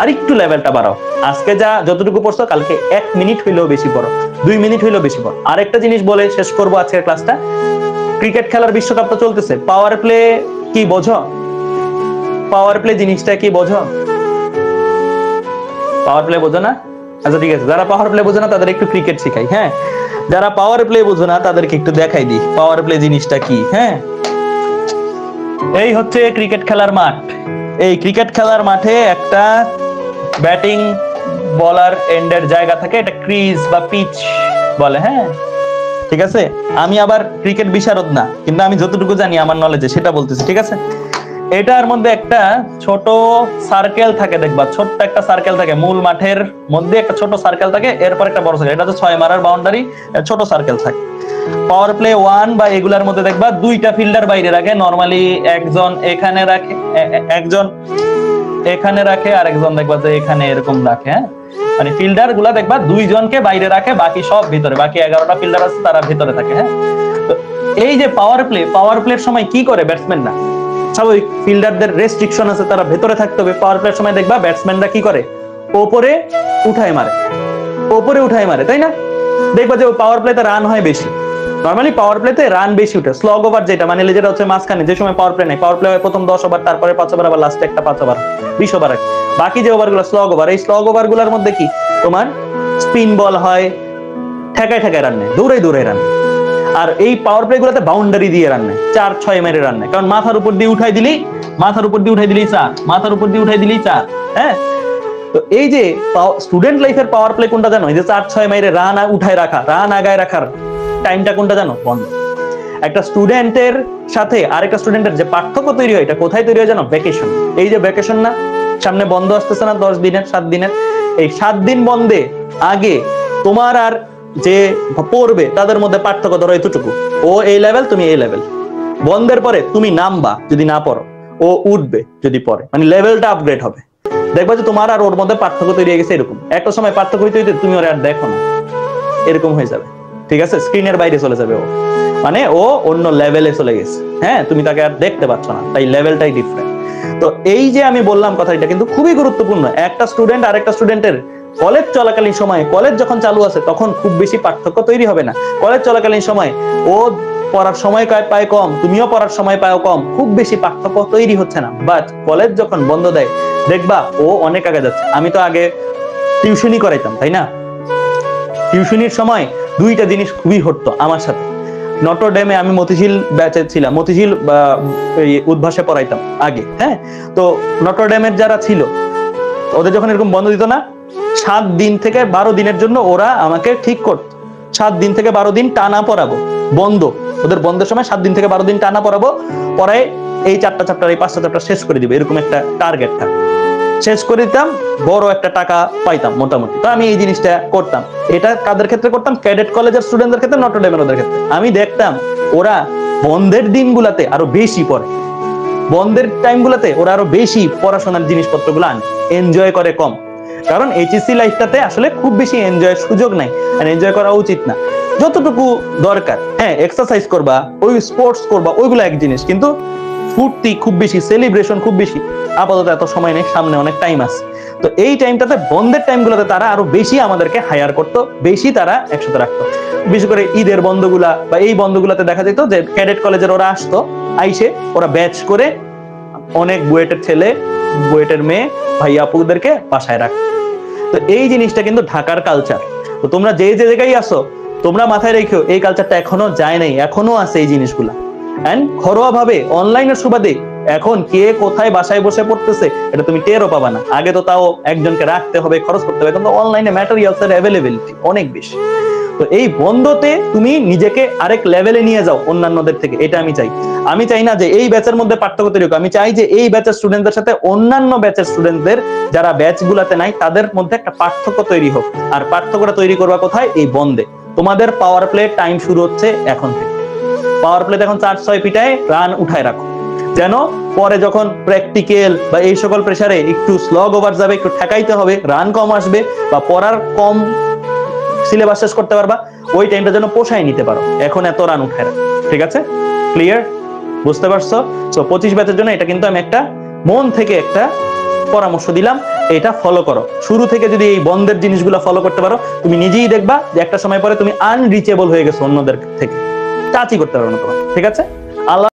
আর একটু লেভেলটা বাড়াও। আজকে যা যতটুকু পড়ছো কালকে 1 মিনিট হইলেও বেশি পড়ো, 2 মিনিট হইলেও বেশি পড়ো। আরেকটা জিনিস বলে শেষ করবো আজকের ক্লাসটা, ক্রিকেট খেলার বিশ্বকাপ তো চলতেছে, পাওয়ার প্লে কি বোঝো? পাওয়ার প্লে জিনিসটা কি বোঝো? পাওয়ার প্লে বোঝো না? আচ্ছা ঠিক আছে, যারা পাওয়ার প্লে বোঝো না তাদের একটু ক্রিকেট শিখাই। হ্যাঁ, যারা পাওয়ার প্লে বোঝো না তাদেরকে একটু দেখাই দিই পাওয়ার প্লে জিনিসটা কি। হ্যাঁ, এই হচ্ছে ক্রিকেট খেলার মাঠ। এই ক্রিকেট খেলার মাঠে একটা ব্যাটিং বলার এন্ডের জায়গা থাকে, এটা ক্রিজ বা পিচ বলে। হ্যাঁ ঠিক আছে, আমি আবার ক্রিকেট বিশারদ না, কিন্তু আমি যতটুকু জানি আমার নলেজে সেটা বলতেছি। ঠিক আছে, এটার মধ্যে একটা ছোট সার্কেল থাকে, দেখবা ছোট্ট একটা সার্কেল থাকে, মূল মাঠের মধ্যে একটা ছোট সার্কেল থাকে, এরপর একটা বড় সার্কেল, এটা তো 6 মারার বাউন্ডারি, ছোট সার্কেল থাকে। পাওয়ার প্লে 1 বা এগুলার মধ্যে দেখবা 2টা ফিল্ডার বাইরে রাখে, নরমালি একজন এখানে রাখে, একজন এখানে রাখে, আর একজন দেখবা যে এখানে এরকম রাখে। হ্যাঁ, মানে ফিল্ডার গুলা দেখবা 2 জনকে বাইরে রাখে, বাকি সব ভিতরে, বাকি 11টা ফিল্ডার আছে তারা ভিতরে থাকে। হ্যাঁ, তো এই যে পাওয়ার প্লের সময় কি করে ব্যাটসম্যানরা, স্বাভাবিক ফিল্ডারদের রেস্ট্রিকশন আছে, তারা ভেতরে থাকতে হবে। পাওয়ার প্লের সময় দেখবা ব্যাটসম্যানরা কি করে, ওপরে উঠায় মারে, ওপরে উঠায় মারে, তাই না? দেখবা যে পাওয়ার প্লেতে রান হয় বেশি, নরমালি পাওয়ার প্লেতে রান বেশি উঠে। স্লগ ওভার যেটা মানে যেটা হচ্ছে মাঝখানে, যে সময় পাওয়ার প্লে নাই, পাওয়ার প্লে হয় প্রথম 10 ওভার, তারপরে 5 ওভার, আবার লাস্টে একটা 5 ওভার, 20 ওভার। বাকি যে ওভারগুলো স্লগ ওভার, এই স্লগ ওভার গুলোর মধ্যে কি তোমার স্পিন বল হয়, ঠেকায় ঠেকায় রান নেয়, দৌড়ে দৌড়ে রান। আর এই পাওয়ার প্লে গুলোতে বাউন্ডারি দিয়ে রান নেয়, 4-6 মেরে রান নেয়, কারণ মাথার উপর দিয়ে উঠাই দিলি, মাথার উপর দিয়ে উঠাই দিলি 4, মাথার উপর দিয়ে উঠাই দিলি 4। হ্যাঁ, তো এই যে স্টুডেন্ট লাইফের পাওয়ার প্লে কোনটা জানো? এই যে 4-6 মেরে রান উঠায় রাখা, রান আগায় রাখার টাইমটা কোনটা জানো? বন্ধ। একটা স্টুডেন্টের সাথে আরেকটা স্টুডেন্টের যে পার্থক্য তৈরি হয়, এটা কোথায় তৈরি হয় জানো? ভ্যাকেশন। এই যে ভ্যাকেশন না, সামনে বন্ধ আসতেছে না 10 দিনের, 7 দিনের, এই 7 দিন বন্ধে আগে তোমার আর যে পড়বে তাদের মধ্যে পার্থক্য ধরো এতটুকু, ও এই লেভেল, তুমি এই লেভেল। বন্ধের পরে তুমি নামবা যদি না পড়ো, ও উঠবে যদি পড়ে, মানে লেভেলটা আপগ্রেড হবে। দেখবা যে তোমার আর ওর মধ্যে পার্থক্য তৈরি হয়ে গেছে। এরকম একটা সময় পার্থক্য হইতে হইতে তুমি ওর আর দেখো না, এরকম হয়ে যাবে। ঠিক আছে, স্ক্রিনের বাইরে চলে যাবে ও, মানে ও অন্য লেভেলে চলে গেছে। হ্যাঁ, তুমি তাকে আর দেখতে পাচ্ছ না, তাই লেভেলটাই ডিফারেন্ট। তো এই যে আমি বললাম কথা, এটা কিন্তু খুবই গুরুত্বপূর্ণ। একটা স্টুডেন্ট আরেকটা স্টুডেন্টের কলেজ চলাকালীন সময়, কলেজ যখন চালু আছে তখন খুব বেশি পার্থক্য তৈরি হবে না। কলেজ চলাকালীন সময় ও পড়ার সময় পায় কম, তুমিও পড়ার সময় পাও কম, খুব বেশি পার্থক্য তৈরি হচ্ছে না। বাট কলেজ যখন বন্ধ দেয় দেখবা ও অনেক আগে যাচ্ছে। আমি তো আগে টিউশনই করাইতাম, তাই না? টিউশনির সময় 2টা জিনিস খুবই হতো আমার সাথে। নটর ডেমে আমি মতিঝিল ব্যাচে ছিলাম, মতিঝিল উদ্ভাসে পড়াইতাম আগে। হ্যাঁ, তো নটর ডেমের যারা ছিল ওদের যখন এরকম বন্ধ দিত না, 7 দিন থেকে 12 দিনের জন্য ওরা আমাকে ঠিক করত, 7 দিন থেকে 12 দিন টানা পড়াবো বন্ধ। ওদের বন্ধের সময় 7 দিন থেকে 12 দিন টানা পড়াবো, পড়ায় এই 4টা চ্যাপ্টার, এই 5টা চ্যাপ্টার শেষ করে দিবে, এরকম একটা টার্গেট থাকে। শেষ করে দিতাম, বড় একটা টাকা পাইতাম মোটামুটি। তো আমি এই জিনিসটা করতাম। এটা কাদের ক্ষেত্রে করতাম? ক্যাডেট কলেজের স্টুডেন্টদের ক্ষেত্রে, নটর ডেমের ওদের ক্ষেত্রে। আমি দেখতাম ওরা বন্ধের দিনগুলাতে আরো বেশি পড়ে, বন্ধের টাইমগুলোতে ওরা আরো বেশি পড়াশোনার জিনিসপত্রগুলো আনে, এনজয় করে কম। কারণ এইচএসসি লাইফটাতে আসলে খুব বেশি এনজয়ের সুযোগ নাই, আর এনজয় করা উচিত না। যতটুকু দরকার, হ্যাঁ এক্সারসাইজ করবা, ওই স্পোর্টস করবা, ওইগুলো এক জিনিস, কিন্তু ফুর্তি খুব বেশি, সেলিব্রেশন খুব বেশি আপাতত এত সময় নেই, সামনে অনেক টাইম আছে। তো এই টাইমটাতে, বন্ধের টাইমগুলোতে তারা আরো বেশি আমাদেরকে হায়ার করতো, বেশি তারা একসাথে রাখতো। বিশেষ করে ঈদের বন্ধগুলা বা এই বন্ধগুলাতে দেখা যেত যে ক্যাডেট কলেজের ওরা আসতো, আইসে ওরা ব্যাচ করে অনেক বুয়েটের ছেলে, বুয়েটের মেয়ে, ভাই আপুদেরকে বাসায় রাখতো। তো এই জিনিসটা কিন্তু ঢাকার কালচার। তো তোমরা যে যে জায়গায় আসো, তোমরা মাথায় রেখো এই কালচারটা এখনো যায় নাই, এখনো আছে এই জিনিসগুলা। এন্ড ঘরোয়া ভাবে অনলাইনের সুবাদে এখন কে কোথায় বাসায় বসে পড়তেছে এটা তুমি টেরও পাবা না। আগে তো তাও একজনকে রাখতে হবে, খরচ করতে হবে, কিন্তু অনলাইনে ম্যাটেরিয়ালস এর অ্যাভেলেবিলিটি অনেক বেশি। তো এই বন্ধতে তুমি নিজেকে আরেক লেভেলে নিয়ে যাও অন্যান্যদের থেকে, এটা আমি চাই। আমি চাই না যে এই ব্যাচের মধ্যে পার্থক্য তৈরি হোক, আমি চাই যে এই ব্যাচের স্টুডেন্টদের সাথে অন্যান্য ব্যাচের স্টুডেন্টদের যারা ব্যাচ গুলাতে নাই তাদের মধ্যে একটা পার্থক্য তৈরি হোক। আর পার্থক্যটা তৈরি করবা কোথায়? এই বন্ধে। তোমাদের পাওয়ার প্লে টাইম শুরু হচ্ছে এখন থেকে। পাওয়ার প্লেতে এখন 4-6 পিটায় রান উঠায় রাখো, যেন পরে যখন প্র্যাকটিক্যাল বা এই সকল প্রেসারে একটু স্লগ ওভার যাবে, একটু ঠেকাইতে হবে, রান কম আসবে বা পড়ার কম সিলেবাস শেষ করতে পারবা, ওই টাইমটা যেন পোষায় নিতে পারো। এখন এত রান উঠায় রাখো, ঠিক আছে? ক্লিয়ার? বুঝতে পারছো? তো 25 ব্যাচের জন্য এটা কিন্তু আমি একটা মন থেকে একটা পরামর্শ দিলাম, এটা ফলো করো। শুরু থেকে যদি এই বন্ধের জিনিসগুলো ফলো করতে পারো, তুমি নিজেই দেখবা যে একটা সময় পরে তুমি আনরিচেবল হয়ে গেছো অন্যদের থেকে, টাচই করতে পারো না তোমার। ঠিক আছে? আল্লাহ